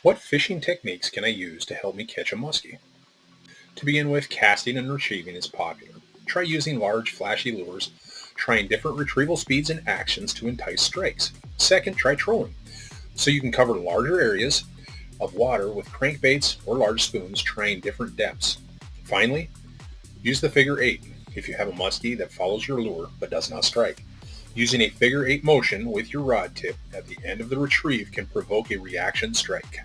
What fishing techniques can I use to help me catch a muskie? To begin with, casting and retrieving is popular. Try using large, flashy lures, trying different retrieval speeds and actions to entice strikes. Second, try trolling, so you can cover larger areas of water with crankbaits or large spoons, trying different depths. Finally, use the figure eight if you have a muskie that follows your lure but does not strike. Using a figure eight motion with your rod tip at the end of the retrieve can provoke a reaction strike.